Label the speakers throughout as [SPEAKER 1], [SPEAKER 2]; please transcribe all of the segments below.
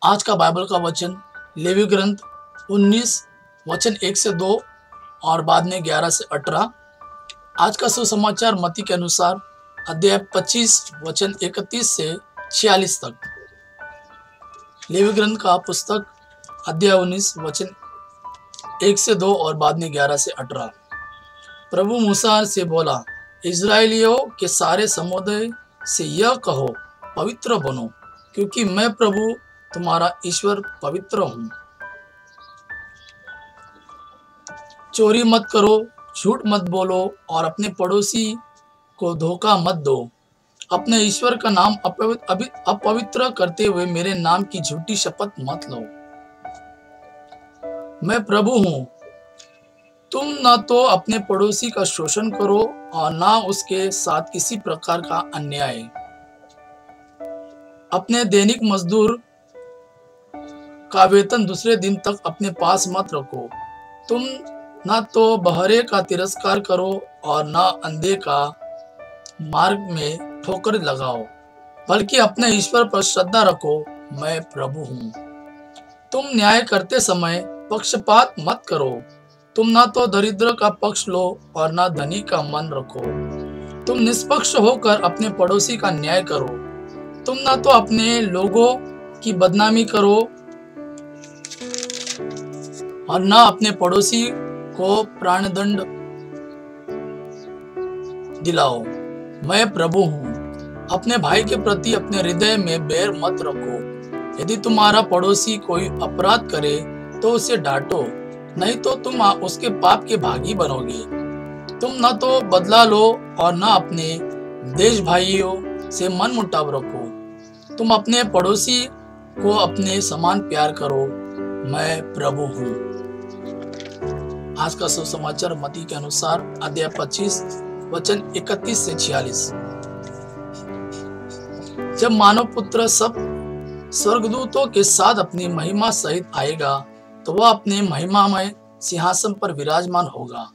[SPEAKER 1] आज का बाइबल का वचन लेवी ग्रंथ 19 वचन 1 से 2 और बाद में 11 से 18। आज का सुसमाचार मत्ती के अनुसार अध्याय 25 वचन 31 से 46 तक। लेवी ग्रंथ का पुस्तक अध्याय 19 वचन 1 से 2 और बाद में 11 से 18। प्रभु मूसा से बोला, इज़राइलियों के सारे समुदाय से यह कहो, पवित्र बनो, क्योंकि मैं प्रभु तुम्हारा ईश्वर पवित्र हूँ। चोरी मत करो, झूठ मत बोलो और अपने पड़ोसी को धोखा मत दो। अपने ईश्वर का नाम अपवित्र करते हुए मेरे नाम की झूठी शपथ मत लो। मैं प्रभु हूँ। तुम न तो अपने पड़ोसी का शोषण करो और न उसके साथ किसी प्रकार का अन्याय। अपने दैनिक मजदूर का वेतन दूसरे दिन तक अपने पास मत रखो। तुम न तो बहरे का तिरस्कार करो और न अंधे का मार्ग में ठोकर लगाओ, बल्कि अपने ईश्वर पर श्रद्धा रखो। मैं प्रभु हूँ। तुम न्याय करते समय पक्षपात मत करो। तुम न तो दरिद्र का पक्ष लो और न धनी का मन रखो। तुम निष्पक्ष होकर अपने पड़ोसी का न्याय करो। तुम न तो अपने लोगों की बदनामी करो और न अपने पड़ोसी को प्राणदंड दिलाओ। मैं प्रभु हूँ। अपने भाई के प्रति अपने हृदय में बैर मत रखो। यदि तुम्हारा पड़ोसी कोई अपराध करे तो उसे डांटो, नहीं तो तुम उसके पाप के भागी बनोगे। तुम न तो बदला लो और न अपने देश भाइयों से मन मुटाव रखो। तुम अपने पड़ोसी को अपने समान प्यार करो। मैं प्रभु हूँ। आज का सुसमाचार मत्ती के अनुसार अध्याय 25 वचन 31 से 46। जब मानव पुत्र सब स्वर्गदूतों के साथ अपनी महिमा सहित आएगा तो वह अपने महिमामय सिंहासन पर विराजमान होगा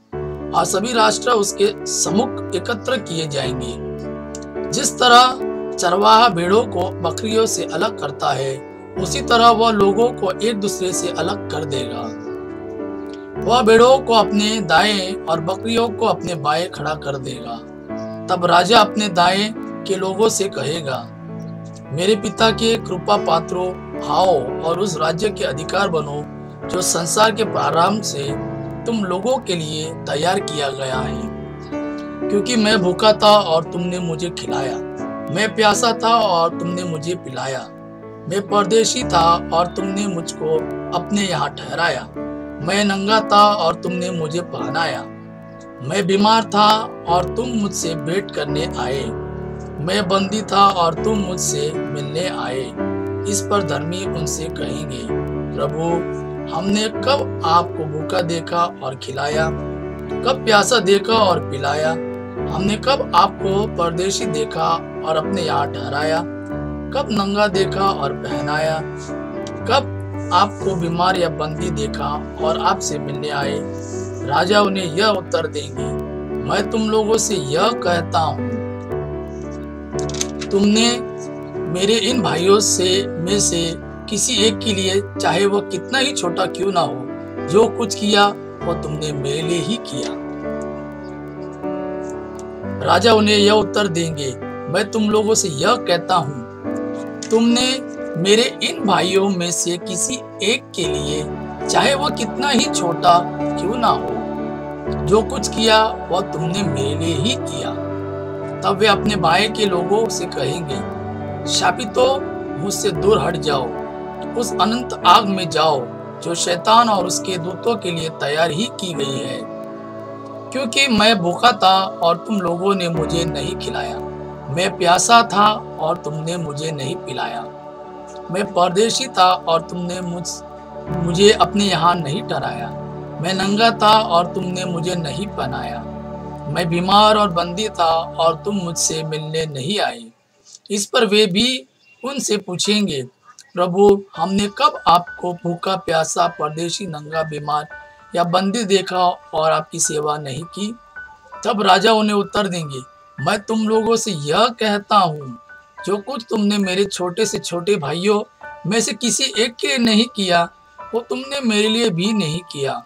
[SPEAKER 1] और सभी राष्ट्र उसके सम्मुख एकत्र किए जाएंगे। जिस तरह चरवाहा भेड़ों को बकरियों से अलग करता है, उसी तरह वह लोगों को एक दूसरे से अलग कर देगा। वह भेड़ों को अपने दाएं और बकरियों को अपने बाएं खड़ा कर देगा। तब राजा अपने दाएं के लोगों से कहेगा, मेरे पिता के कृपा पात्रों, आओ और उस राज्य के अधिकार बनो जो संसार के प्रारंभ से तुम लोगों के लिए तैयार किया गया है। क्योंकि मैं भूखा था और तुमने मुझे खिलाया, मैं प्यासा था और तुमने मुझे पिलाया, मैं परदेशी था और तुमने मुझको अपने यहाँ ठहराया, मैं नंगा था और तुमने मुझे पहनाया, मैं बीमार था और तुम मुझसे भेंट करने आए, मैं बंदी था और तुम मुझसे मिलने आए। इस पर धर्मी उनसे कहेंगे, प्रभु, हमने कब आपको भूखा देखा और खिलाया, कब प्यासा देखा और पिलाया? हमने कब आपको परदेशी देखा और अपने यहाँ ठहराया, कब नंगा देखा और पहनाया? कब आपको बीमार या बंदी देखा और आपसे मिलने आए? राजा उन्हें यह उत्तर देंगे, मैं तुम लोगों से यह कहता हूँ, तुमने मेरे इन भाइयों में से किसी एक के लिए, चाहे वह कितना ही छोटा क्यों ना हो, जो कुछ किया वो तुमने मेरे लिए ही किया। राजा उन्हें यह उत्तर देंगे, मैं तुम लोगों से यह कहता हूँ, तुमने मेरे इन भाइयों में से किसी एक के लिए, चाहे वह कितना ही छोटा क्यों ना हो, जो कुछ किया वह तुमने मेरे लिए ही किया। तब वे अपने भाई के लोगों से कहेंगे, शापितो, मुझसे दूर हट जाओ, उस अनंत आग में जाओ जो शैतान और उसके दूतों के लिए तैयार ही की गई है। क्योंकि मैं भूखा था और तुम लोगों ने मुझे नहीं खिलाया, मैं प्यासा था और तुमने मुझे नहीं पिलाया, मैं परदेशी था और तुमने मुझे अपने यहाँ नहीं ठहराया, मैं नंगा था और तुमने मुझे नहीं पहनाया, मैं बीमार और बंदी था और तुम मुझसे मिलने नहीं आए। इस पर वे भी उनसे पूछेंगे, प्रभु, हमने कब आपको भूखा, प्यासा, परदेशी, नंगा, बीमार या बंदी देखा और आपकी सेवा नहीं की? तब राजा उन्हें उत्तर देंगे, मैं तुम लोगों से यह कहता हूँ, जो कुछ तुमने मेरे छोटे से छोटे भाइयों में से किसी एक के लिए नहीं किया, वो तुमने मेरे लिए भी नहीं किया।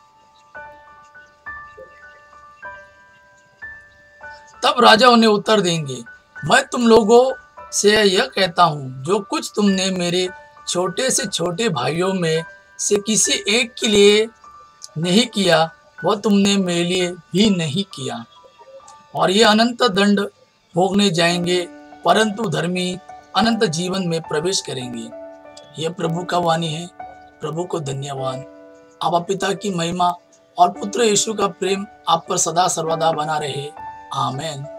[SPEAKER 1] तब राजा उन्हें उत्तर देंगे, मैं तुम लोगों से यह कहता हूँ, जो कुछ तुमने मेरे छोटे से छोटे भाइयों में से किसी एक के लिए नहीं किया, वह तुमने मेरे लिए भी नहीं किया। और ये अनंत दंड भोगने जाएंगे, परंतु धर्मी अनंत जीवन में प्रवेश करेंगे। यह प्रभु का वाणी है। प्रभु को धन्यवाद। आप पिता की महिमा और पुत्र यीशु का प्रेम आप पर सदा सर्वदा बना रहे। आमेन।